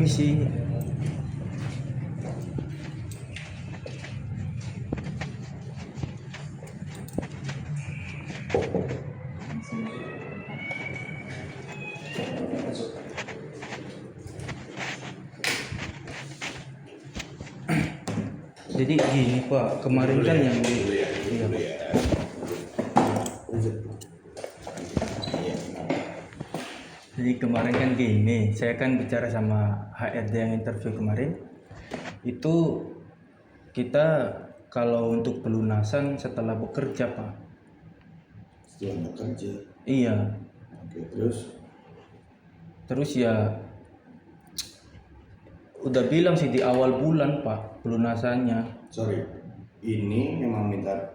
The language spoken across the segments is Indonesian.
permisi. Jadi gini Pak, kemarin kan yang iya Pak. Jadi kemarin kan gini, saya kan bicara sama HRD yang interview kemarin. Itu kita kalau untuk pelunasan setelah bekerja Pak. Setelah bekerja. Iya. Oke, terus ya udah bilang sih di awal bulan Pak pelunasannya. Sorry, ini memang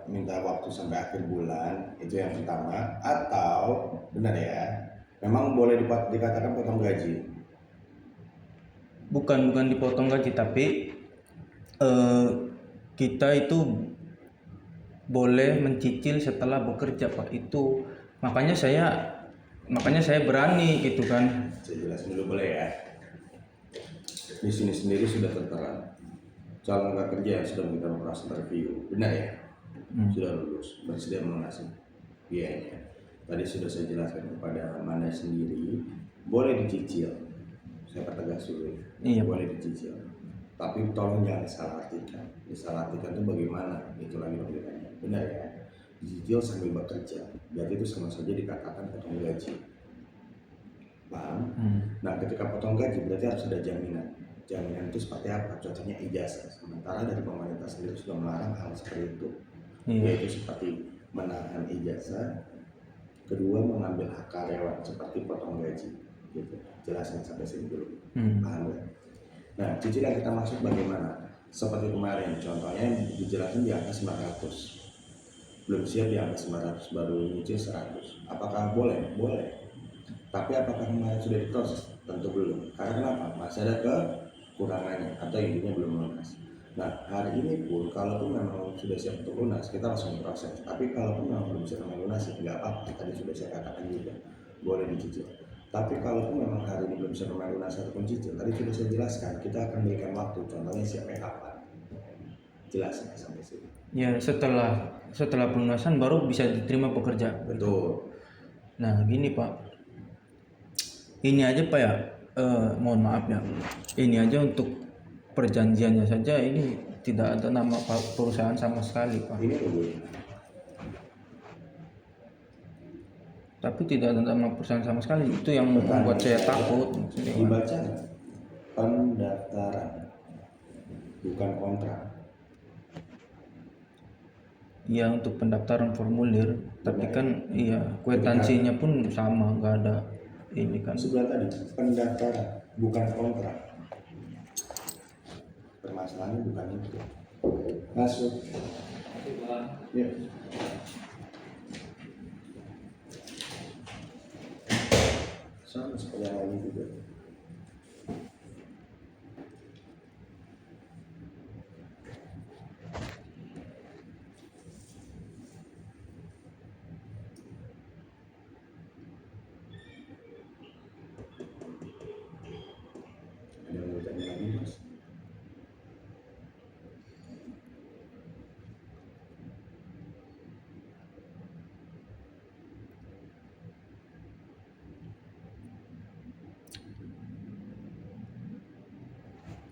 minta waktu sampai akhir bulan, itu yang pertama. Atau benar ya, memang boleh dikatakan potong gaji? Bukan dipotong gaji, tapi kita itu boleh mencicil setelah bekerja Pak. Itu makanya saya berani gitu kan. Saya jelasin dulu boleh ya. Di sini sendiri sudah tertera calon kerja yang sudah mengikuti operasi interview, benar ya? Sudah lulus, bersedia melunasi biayanya. Tadi sudah saya jelaskan kepada Amanda sendiri, boleh dicicil. Saya pertegas dulu, Iya. Boleh dicicil. Tapi tolong jangan disalahartikan. Disalahartikan itu bagaimana? Itu lagi logikanya. Benar ya? Dicicil sambil bekerja, berarti itu sama saja dikatakan potong gaji. Paham? Nah, ketika potong gaji berarti harus ada jaminan. Jaminan itu seperti apa? Contohnya ijazah. Sementara dari pemerintah sendiri sudah melarang hal seperti itu. Yaitu seperti menahan ijazah, kedua mengambil hak karyawan seperti potong gaji. Gitu. Jelaskan sampai sini dulu. Paham ya? Nah, cicilan kita maksud bagaimana? Seperti kemarin, contohnya dijelaskan di angka 900. Belum siap di angka 900, baru nyicil 100. Apakah boleh? Boleh. Tapi apakah kemarin sudah diproses? Tentu belum. Karena kenapa? Masih ada kekurangannya atau intinya belum lunas. Nah, hari ini pun kalaupun memang sudah siap untuk lunas, kita langsung proses. Tapi kalaupun memang belum siap melunasi, nggak apa-apa. Tadi sudah saya katakan juga, boleh dicicil. Tapi kalaupun memang hari ini belum siap melunasi ataupun cicil, tadi sudah saya jelaskan, kita akan berikan waktu. Contohnya siapnya kapan? Jelasnya sampai sini. Ya, setelah pelunasan baru bisa diterima pekerja. Betul. Nah, gini Pak. Ini aja Pak ya, mohon maaf ya. Ini aja untuk perjanjiannya saja ini tidak ada nama perusahaan sama sekali Pak. Ini dulu. Tapi tidak ada nama perusahaan sama sekali. Itu yang membuat saya takut. Dibaca pendaftaran, bukan kontrak. Ya, untuk pendaftaran formulir, tapi kan iya kwitansinya pun sama, nggak ada ini kan. Sebelah tadi pendaftaran, bukan kontrak. Permasalahannya bukan itu. Masuk. Ya. Sama seperti yang lain juga. Ada yang mau tanya lagi, Mas?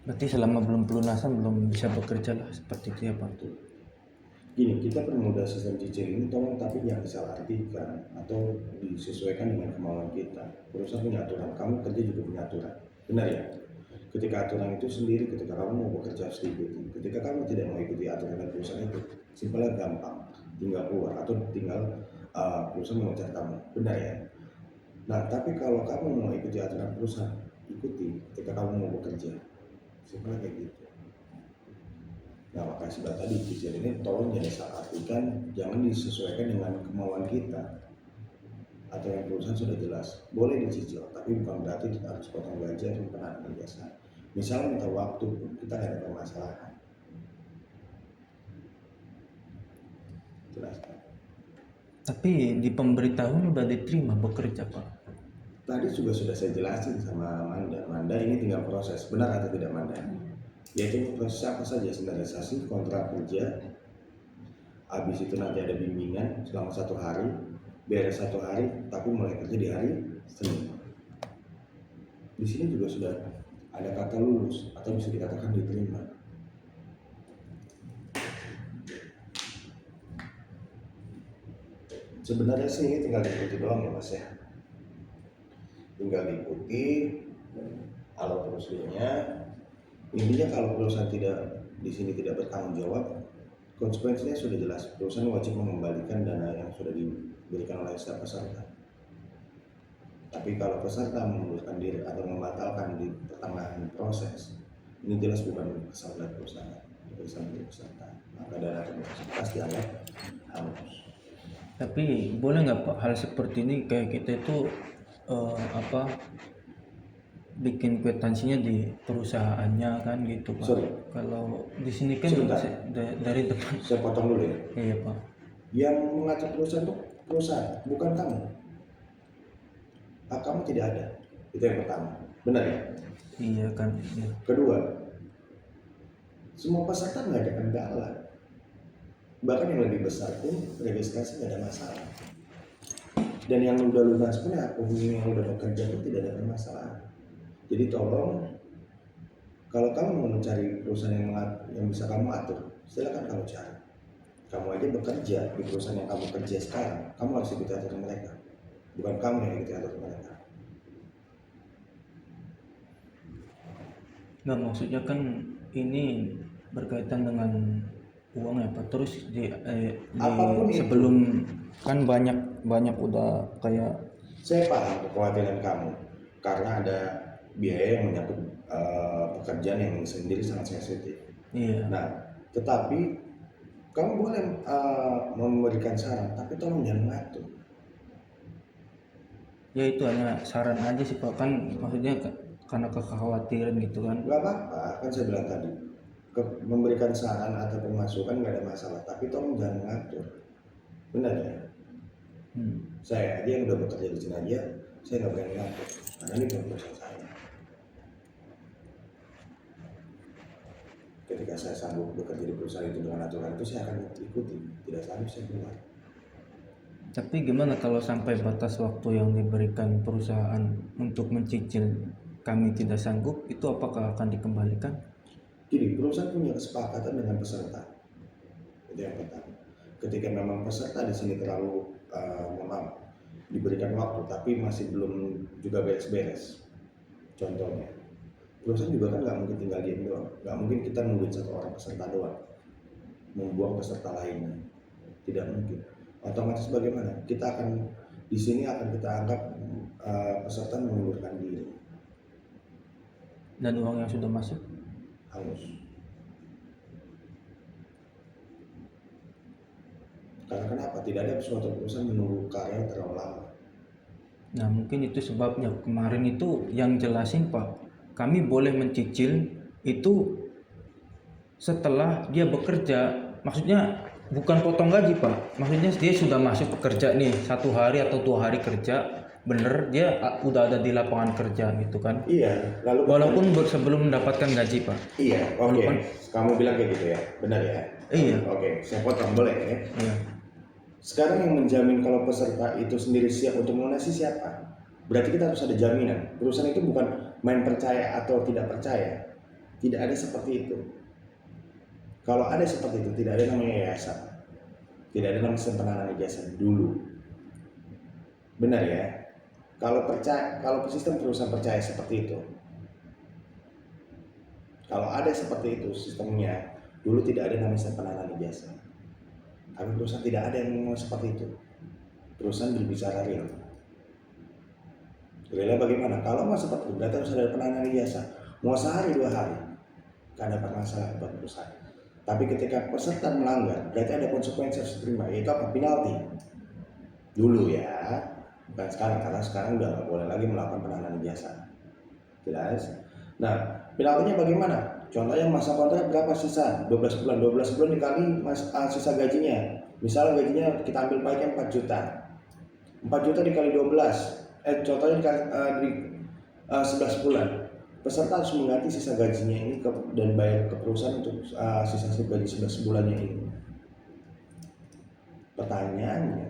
Berarti selama belum pelunasan belum bisa bekerja lah, seperti itu ya Pak. Gini, kita permudah sistem cicil ini, tolong tapi jangan disalahartikan atau disesuaikan dengan kemauan kita. Perusahaan punya aturan, kamu kerja juga punya aturan. Benar ya? Ketika aturan itu sendiri, ketika kamu mau bekerja harus diikuti. Ketika kamu tidak mau ikuti aturan dari perusahaan itu, simpelnya gampang, tinggal keluar atau tinggal perusahaan memecat kamu. Benar ya? Nah, tapi kalau kamu mau ikuti aturan perusahaan, ikuti ketika kamu mau bekerja. Simpelnya kayak gitu. Nah, makanya sudah tadi cicil ini tolong jangan disalahartikan, jangan disesuaikan dengan kemauan kita. Atau yang perusahaan sudah jelas, boleh dicicil, tapi bukan berarti kita harus potong gaji atau penahan ijazah. Misalnya minta waktu, kita nggak ada permasalahan. Jelas kan? Tapi di pemberitahuan udah diterima bekerja Pak. Tadi juga sudah saya jelasin sama Manda. Manda ini tinggal proses, benar atau tidak Manda? Yaitu proses apa saja, standarisasi, kontrak kerja, habis itu nanti ada bimbingan selama 1 hari, beres 1 hari, tapi mulai kerja di hari Senin. Di sini juga sudah ada kata lulus atau bisa dikatakan diterima. Sebenarnya sih ini tinggal diikuti doang ya Mas ya. Tinggal diikuti kalau prosedurnya. Intinya kalau perusahaan di sini tidak bertanggung jawab, konsekuensinya sudah jelas. Perusahaan wajib mengembalikan dana yang sudah diberikan oleh setiap peserta. Tapi kalau peserta mengundurkan diri atau membatalkan di pertengahan proses, ini jelas bukan kesalahan perusahaan, kesalahan dari peserta. Maka dana tersebut pasti dianggap hangus. Tapi boleh nggak Pak hal seperti ini kayak kita itu bikin kwitansinya di perusahaannya kan gitu Pak. Sorry. Kalau di sini kan Sebentar. dari depan. Saya potong dulu ya. Iya Pak. Yang mengatur perusahaan itu perusahaan, bukan kamu. Hak kamu tidak ada. Itu yang pertama. Benar ya? Iya kan. Iya. Kedua, semua peserta nggak ada kendala. Bahkan yang lebih besar pun registrasi nggak ada masalah. Dan yang udah lunas pun ya, penghuni yang udah bekerja pun tidak ada masalah. Jadi tolong, kalau kamu mau mencari perusahaan yang bisa kamu atur, silakan kamu cari. Kamu aja bekerja di perusahaan yang kamu kerja sekarang, kamu harus ikuti aturan mereka. Bukan kamu yang ikuti aturan mereka. Nggak, maksudnya kan ini berkaitan dengan uang ya Pak. Terus Apapun itu. sebelum kan banyak udah kayak Saya paham kekhawatiran kamu karena ada biaya yang menyangkut pekerjaan yang sendiri sangat sensitif. iya. Nah, tetapi kamu boleh memberikan saran, tapi tolong jangan mengatur. Ya itu hanya saran aja sih Pak, kan maksudnya karena kekhawatiran gitu kan. Gak apa-apa, kan saya bilang tadi, memberikan saran atau pemasukan gak ada masalah, tapi tolong jangan mengatur. Benar ya? Saya aja yang udah bekerja di sini aja, saya nggak berani ngatur, karena ini bukan perusahaan saya. Ketika saya sanggup bekerja di perusahaan itu dengan aturan itu, saya akan ikuti. Tidak sanggup, saya keluar. Tapi gimana kalau sampai batas waktu yang diberikan perusahaan untuk mencicil kami tidak sanggup, itu apakah akan dikembalikan? Jadi perusahaan punya kesepakatan dengan peserta. Itu yang pertama. Ketika memang peserta di sini terlalu diberikan waktu, tapi masih belum juga beres-beres. Contohnya, perusahaan juga kan nggak mungkin tinggal diam doang. Nggak mungkin kita nungguin 1 orang peserta doang, membuang peserta lainnya. Tidak mungkin. Otomatis bagaimana? Kita akan di sini akan kita anggap peserta mengundurkan diri. Dan uang yang sudah masuk? Hangus. Karena kenapa? Tidak ada suatu perusahaan menunggu karya terlalu lama. Nah mungkin itu sebabnya kemarin itu yang jelasin Pak, kami boleh mencicil itu setelah dia bekerja, maksudnya bukan potong gaji Pak, maksudnya dia sudah masuk bekerja nih 1 hari atau 2 hari kerja, bener dia udah ada di lapangan kerja gitu kan. Iya, lalu Walaupun sebelum mendapatkan gaji Pak. iya, oke. Kamu bilang kayak gitu ya, benar ya? Iya. Oke, saya potong boleh ya. Iya. Sekarang yang menjamin kalau peserta itu sendiri siap untuk melunasi siapa? Berarti kita harus ada jaminan. Perusahaan itu bukan main percaya atau tidak percaya. Tidak ada seperti itu. Kalau ada seperti itu, tidak ada namanya yayasan. Tidak ada namanya penanganan ijazah dulu. Benar ya? Kalau sistem perusahaan percaya seperti itu. Kalau ada seperti itu sistemnya, dulu tidak ada namanya penanganan ijazah. Tapi perusahaan tidak ada yang ngomong seperti itu. Perusahaan berbicara real. Realnya bagaimana? Kalau mau seperti itu, berarti harus ada penanganan ijazah. Mau sehari 2 hari, gak ada masalah buat perusahaan. Tapi ketika peserta melanggar, berarti ada konsekuensi harus diterima, yaitu apa? Penalti. Dulu ya, bukan sekarang, karena sekarang udah gak boleh lagi melakukan penanganan ijazah. Jelas? Nah, penaltinya bagaimana? Contohnya masa kontrak berapa sisa? 12 bulan. 12 bulan dikali sisa gajinya. Misalnya gajinya kita ambil pajak 4 juta. 4 juta dikali 12. contohnya di 11 bulan, peserta harus mengganti sisa gajinya ini dan bayar ke perusahaan untuk sisa gaji 11 bulannya ini. Pertanyaannya,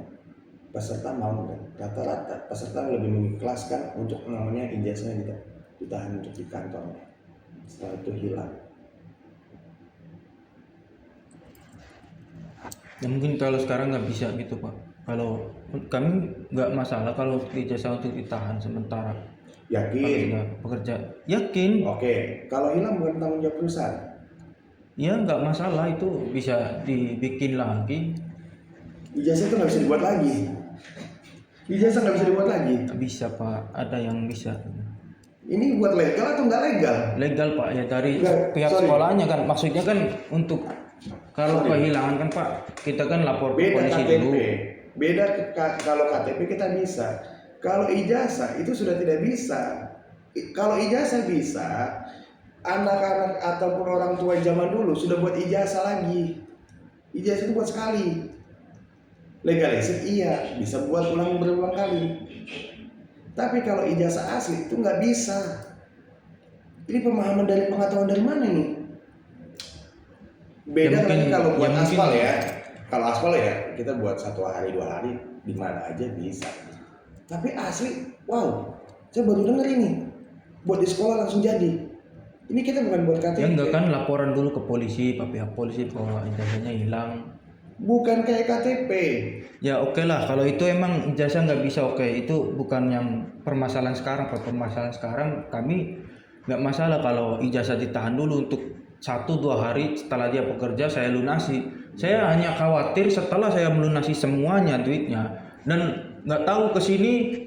peserta mau nggak? Rata-rata peserta lebih mengikhlaskan untuk namanya ijazahnya ditahan untuk di kantornya. Setelah itu hilang. Ya mungkin kalau sekarang nggak bisa gitu Pak. Kalau kami nggak masalah kalau ijazah untuk ditahan sementara. Kalau Yakin? sudah bekerja, yakin. Oke, kalau hilang bukan tanggung jawab perusahaan. Ya nggak masalah, itu bisa dibikin lagi. Ijazah itu nggak bisa dibuat lagi. Ijazah nggak bisa dibuat lagi. Nggak bisa Pak, ada yang bisa. Ini buat legal atau nggak legal? Legal Pak, ya dari Nggak, pihak sorry. sekolahnya kan, maksudnya kan untuk kalau Sorry. kehilangan kan Pak, kita kan lapor ke Beda polisi KTP. dulu. Beda kalau KTP kita bisa. Kalau ijazah itu sudah tidak bisa. Kalau ijazah bisa, anak-anak ataupun orang tua zaman dulu sudah buat ijazah lagi. Ijazah itu buat sekali. Legalisir iya, bisa buat ulang berulang kali. Tapi kalau ijazah asli itu nggak bisa. Ini pemahaman dari pengetahuan dari mana nih? Beda Ya mungkin- lagi kalau buat ya mungkin- aspal ya. Kalau aspal ya kita buat 1 hari 2 hari di mana aja bisa. Tapi asli, wow, saya baru dengar ini. Buat di sekolah langsung jadi. Ini kita bukan buat KTP. Ya enggak kan, laporan dulu ke polisi, Pak, pihak polisi bahwa ijazahnya hilang. Bukan kayak KTP. Ya oke lah, kalau itu emang ijazah nggak bisa, oke, itu bukan yang permasalahan sekarang. Pak, permasalahan sekarang kami nggak masalah kalau ijazah ditahan dulu untuk 1-2 hari setelah dia bekerja saya lunasi. Saya hanya khawatir setelah saya melunasi semuanya duitnya dan nggak tahu kesini,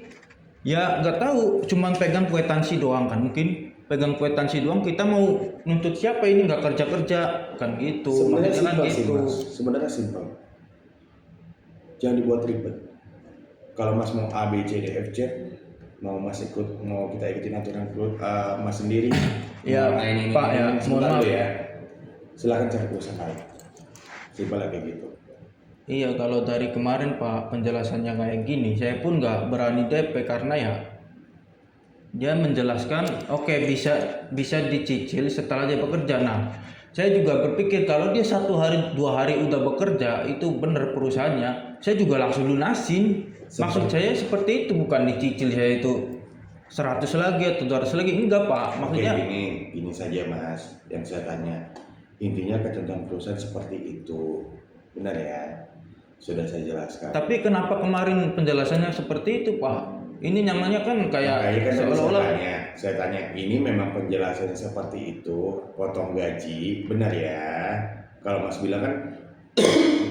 ya nggak tahu, cuman pegang kwitansi doang kan, mungkin pegang kwitansi doang, kita mau nuntut siapa ini nggak kerja kan gitu. Sebenarnya Maksudnya kan simpel sih gitu. Mas. Sebenarnya simpel. Jangan dibuat ribet. Kalau Mas mau A, B, C, D, F, Z, mau Mas ikut, mau kita ikutin aturan Mas sendiri. Ya, mau ini, Pak, ya, sebentar mohon maaf. dulu ya. Silakan cari perusahaan lain. Simpel kayak gitu. Iya, kalau dari kemarin Pak penjelasannya kayak gini, saya pun nggak berani DP karena ya dia menjelaskan oke, bisa dicicil setelah dia bekerja. Nah, saya juga berpikir kalau dia 1 hari 2 hari udah bekerja itu bener perusahaannya, saya juga langsung lunasin. Maksud saya seperti itu, bukan dicicil saya itu 100 lagi atau 200 lagi, enggak Pak. Maksudnya Oke, gini saja Mas, yang saya tanya. Intinya ketentuan perusahaan seperti itu. Benar ya? Sudah saya jelaskan. tapi kenapa kemarin penjelasannya seperti itu Pak? Ini namanya kan kayak Makanya kan tadi seolah-olah saya tanya, ini memang penjelasannya seperti itu, potong gaji, benar ya? Kalau Mas bilang kan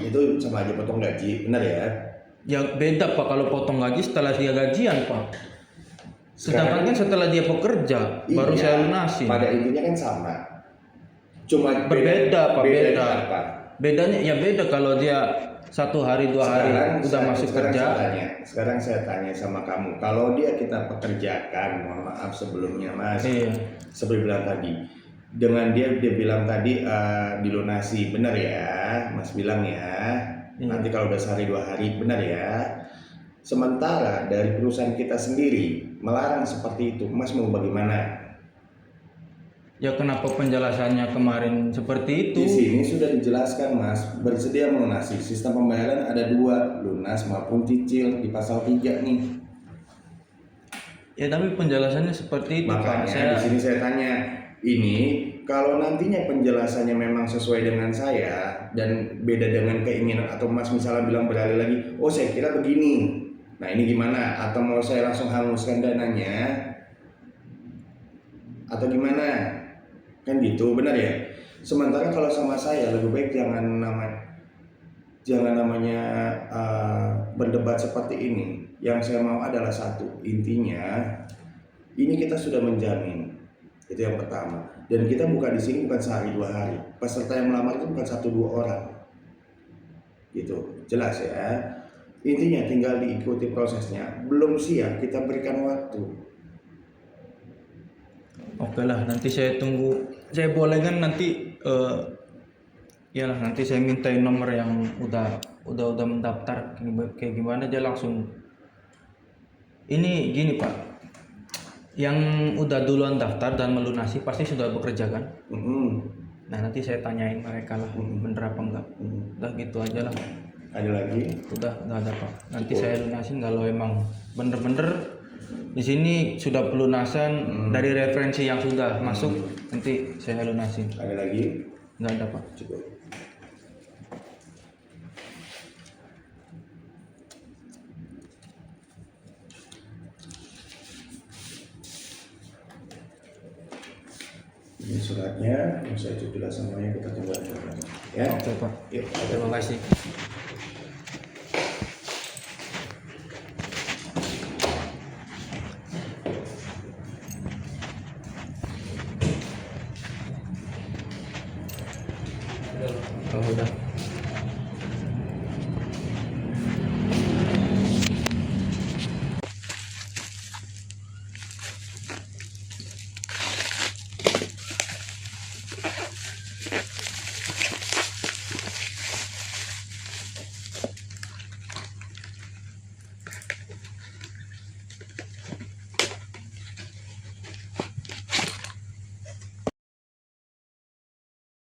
itu sama aja potong gaji, benar ya? ya beda Pak kalau potong gaji setelah dia gajian Pak. Sedangkan kan setelah dia bekerja baru Iya, saya lunasin. pada intinya kan sama. Cuma Berbeda Pak, beda. apa? Bedanya ya beda kalau dia 1 hari 2 hari udah masuk kerja. Sekarang saya tanya sama kamu, kalau kita pekerjakan, mohon maaf sebelumnya Mas, Iya. seperti bilang tadi, dengan dia bilang tadi dilunasi, benar ya, Mas bilang ya. Iya. Nanti kalau udah sehari 2 hari, benar ya. Sementara dari perusahaan kita sendiri melarang seperti itu, Mas mau bagaimana? Ya kenapa penjelasannya kemarin seperti itu? Di sini sudah dijelaskan Mas, bersedia melunasi. Sistem pembayaran ada 2, lunas maupun cicil di pasal 3 nih. Ya tapi penjelasannya seperti itu Pak. Makanya di sini saya tanya, ini kalau nantinya penjelasannya memang sesuai dengan saya dan beda dengan keinginan, atau Mas misalnya bilang beralih lagi, oh saya kira begini. Nah ini gimana? Atau mau saya langsung hanguskan dananya? Atau gimana? Kan gitu, benar ya? Sementara kalau sama saya lebih baik jangan namanya berdebat seperti ini. Yang saya mau adalah satu, intinya ini kita sudah menjamin, itu yang pertama. Dan kita bukan di sini bukan sehari 2 hari. Peserta yang melamar itu bukan 1-2 orang, gitu, jelas ya. Intinya tinggal diikuti prosesnya. Belum siap kita berikan waktu. Oke lah, nanti saya tunggu. Saya boleh kan nanti ya lah, nanti saya mintain nomor yang udah mendaftar kayak gimana, dia langsung Ini gini Pak, yang udah duluan daftar dan melunasi pasti sudah bekerja kan? Nah nanti saya tanyain mereka lah bener apa enggak. Udah gitu aja lah. Ada lagi? Udah nggak ada Pak. Nanti saya lunasin kalau emang bener-bener di sini sudah pelunasan dari referensi yang sudah masuk, nanti saya lunasin. Ada lagi? Nggak ada Pak. Cukup. Ini suratnya, yang saya cek jelas semuanya, kita tunggu aja. Ya. Oke Pak. Yuk, Terima kasih. Oh, udah.